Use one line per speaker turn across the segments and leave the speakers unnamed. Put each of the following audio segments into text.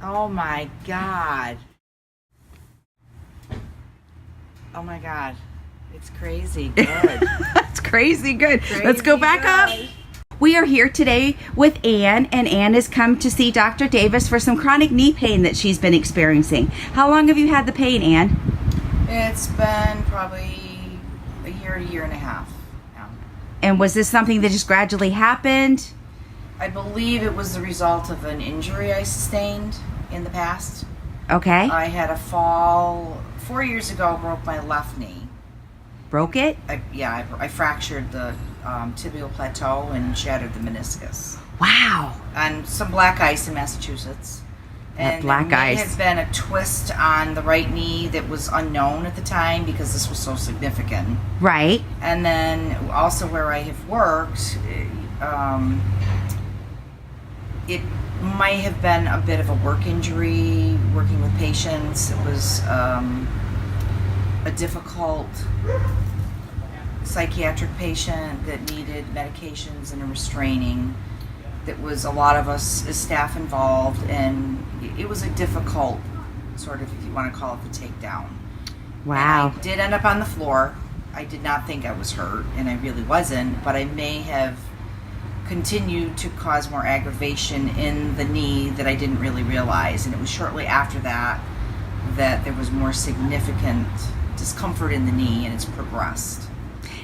Oh my God. Oh my God. It's crazy good.
That's crazy good.
Crazy
Let's go back
good.
up. We are here today with Ann, and Ann has come to see Dr. Davis for some chronic knee pain that she's been experiencing. How long have you had the pain, Ann?
It's been probably a year and a half now.
And was this something that just gradually happened?
I believe it was the result of an injury I sustained in the past.
Okay.
I had a fall 4 years ago, broke my left knee.
Broke it?
I fractured the tibial plateau and shattered the meniscus.
Wow.
On some black ice in Massachusetts.
That
And
black
there may
ice.
have been a twist on the right knee that was unknown at the time because this was so significant.
Right.
And then also where I have worked, it might have been a bit of a work injury, working with patients. It was a difficult psychiatric patient that needed medications and a restraining. That was a lot of us as staff involved, and it was a difficult sort of, if you want to call it, the takedown.
Wow.
And I did end up on the floor. I did not think I was hurt, and I really wasn't, but I may have continued to cause more aggravation in the knee that I didn't really realize. And it was shortly after that that there was more significant discomfort in the knee, and it's progressed.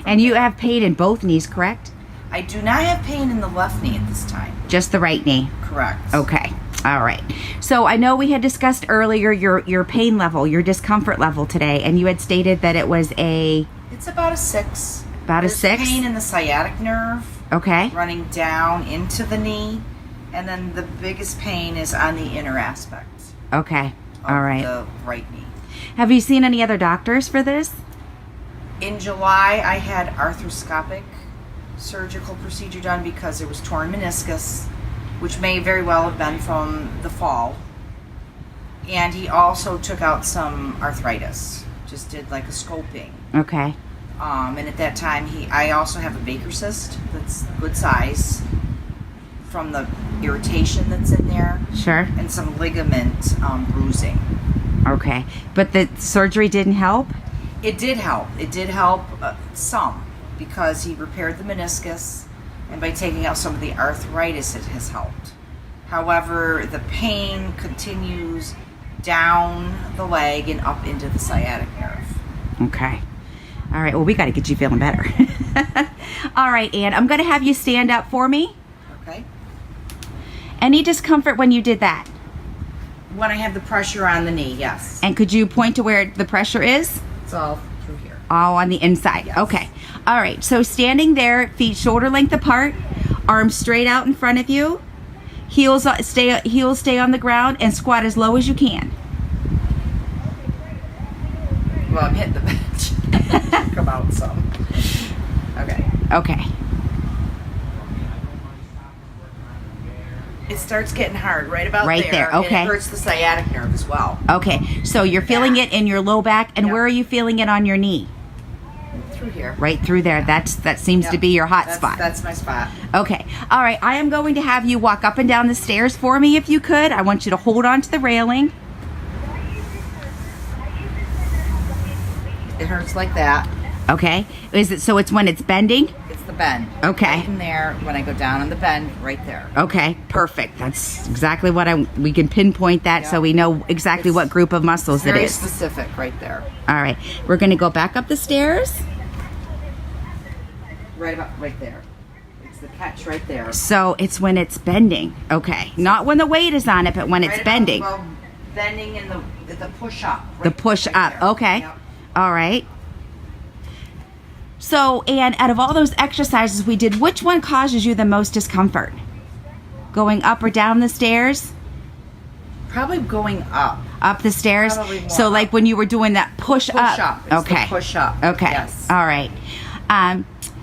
And you have pain in both knees, correct?
I do not have pain in the left knee at this time.
Just the right knee?
Correct.
Okay. All right. So I know we had discussed earlier your pain level, your discomfort level today, and you had stated that it was
It's about a 6.
About a
There's
6?
Pain in the sciatic nerve.
Okay.
Running down into the knee, and then the biggest pain is on the inner aspect.
Okay.
Of
All right.
the right knee.
Have you seen any other doctors for this?
In July, I had arthroscopic surgical procedure done because there was torn meniscus, which may very well have been from the fall. And he also took out some arthritis. Just did like a scoping.
Okay.
And at that time, I also have a Bakers Cyst that's good size from the irritation that's in there.
Sure.
And some ligament bruising.
Okay. But the surgery didn't help?
It did help. It did help some because he repaired the meniscus, and by taking out some of the arthritis, it has helped. However, the pain continues down the leg and up into the sciatic nerve.
Okay. All right. Well, we got to get you feeling better. All right, Ann. I'm going to have you stand up for me.
Okay.
Any discomfort when you did that?
When I have the pressure on the knee, yes.
And could you point to where the pressure is?
It's all through here.
All on the inside.
Yes.
Okay. All right. So standing there, feet shoulder length apart, arms straight out in front of you, heels stay on the ground, and squat as low as you can.
Well, I'm hitting the bench. Come out some. Okay.
Okay.
It starts getting hard right about
Right there, okay.
And it hurts the sciatic nerve as well.
Okay. So you're feeling it in your low back, and
Yep.
where are you feeling it on your knee?
Through here.
Right through there. That seems
Yep.
to be your hot spot.
That's my spot.
Okay. All right. I am going to have you walk up and down the stairs for me if you could. I want you to hold on to the railing.
It hurts like that.
Okay. Is it so it's when it's bending?
It's the bend.
Okay.
Right in there, when I go down on the bend, right there.
Okay. Perfect. That's exactly what we can pinpoint that so
Yep.
we know exactly
It's
what group of muscles it
Very
is.
specific right there.
All right. We're going to go back up the stairs.
Right there. It's the catch right there.
So it's when it's bending. Okay. Not when the weight is on it, but when it's
Right
bending.
Well, bending in the push up.
The push up.
there.
Okay.
Yep.
All right. So, Ann, out of all those exercises we did, which one causes you the most discomfort? Going up or down the stairs?
Probably going up.
Up the stairs?
Probably more
So,
up.
like when you were doing that push up.
Push up. It's
Okay.
the push up.
Okay.
Yes.
All right.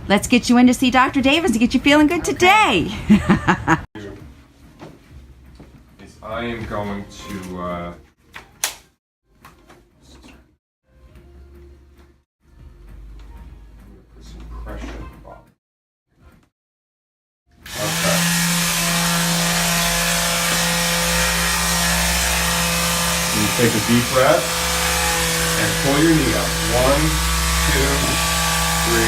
Let's get you in to see Dr. Davis to get you feeling good today.
Is I am going to put some pressure on the bottom. Okay. Take a deep breath and pull your knee up. 1, 2, 3,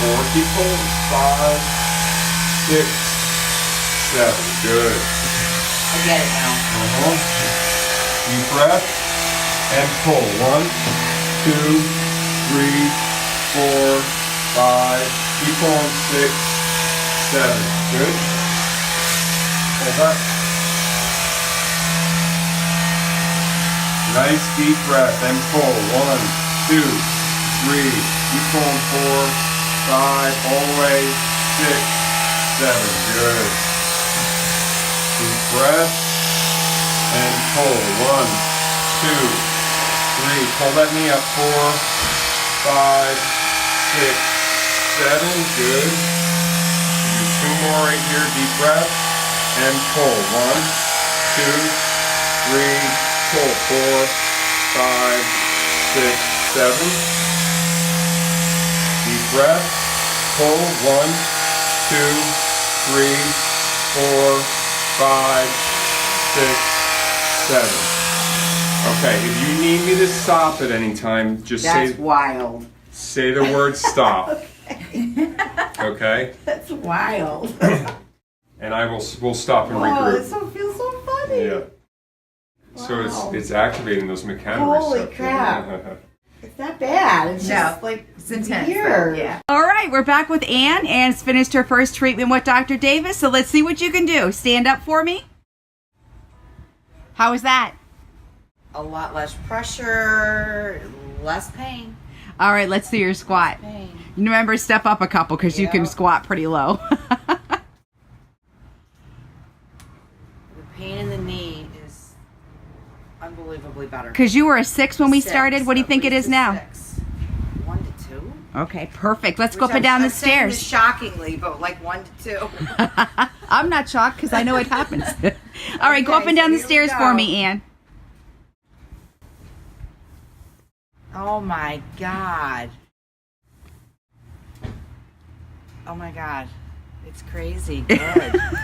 4. Keep pulling. 5, 6, 7. Good.
I get it now.
Deep breath and pull. 1, 2, 3, 4, 5. Keep pulling. 6, 7. Good. Hold that. Nice deep breath and pull. 1, 2, 3. Keep pulling. 4, 5. All the way. 6, 7. Good. Deep breath and pull. 1, 2, 3. Pull that knee up. 4, 5, 6, 7. Good. Do 2 more right here. Deep breath and pull. 1, 2, 3. Pull. 4, 5, 6, 7. Deep breath. Pull. 1, 2, 3, 4, 5, 6, 7. Okay, if you need me to stop at any time, just
That's wild.
say the word stop. Okay?
That's wild.
And we'll stop and regroup.
Feels so funny.
Yeah. So
Wow.
it's activating those mechanical
Holy
receptors.
crap. It's not bad. It's just like
it's intense.
weird.
Yeah. All right, we're back with Ann. Ann's finished her first treatment with Dr. Davis, so let's see what you can do. Stand up for me. How was that?
A lot less pressure, less pain.
All right, let's do your squat.
Pain.
Remember, step up a couple because you can
Yeah.
squat pretty low.
The pain in the knee is unbelievably better.
Because you were a 6 when we
6,
started. What do you
at
think it
least
is
a
now?
6. 1 to 2.
Okay, perfect. Let's go
Which
up and down
I'm
the
saying this
stairs.
shockingly, but like 1 to 2.
I'm not shocked because I know it happens. All right, go
Okay,
up and down
so
the
here we
stairs
go.
for me, Ann.
Oh my God. Oh my God. It's crazy good.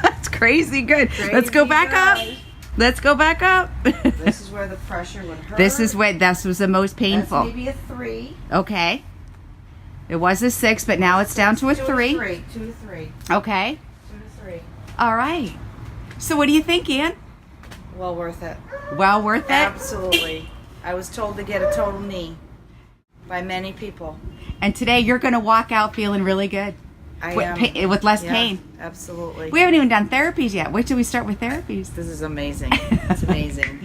That's crazy good. Let's go back up. Let's go back up.
This is where the pressure would hurt.
This was the most
That's
painful.
maybe a 3.
Okay. It was a 6, but now it's down to a
2
3.
to 3. 2 to 3.
Okay.
2 to 3.
All right. So what do you think, Ann?
Well worth it.
Well worth it?
Absolutely. I was told to get a total knee by many people.
And today you're going to walk out feeling really good.
I
With,
am.
with less
Yeah,
pain.
Absolutely.
We haven't even done therapies yet. Wait till we start with therapies.
This is amazing. It's amazing.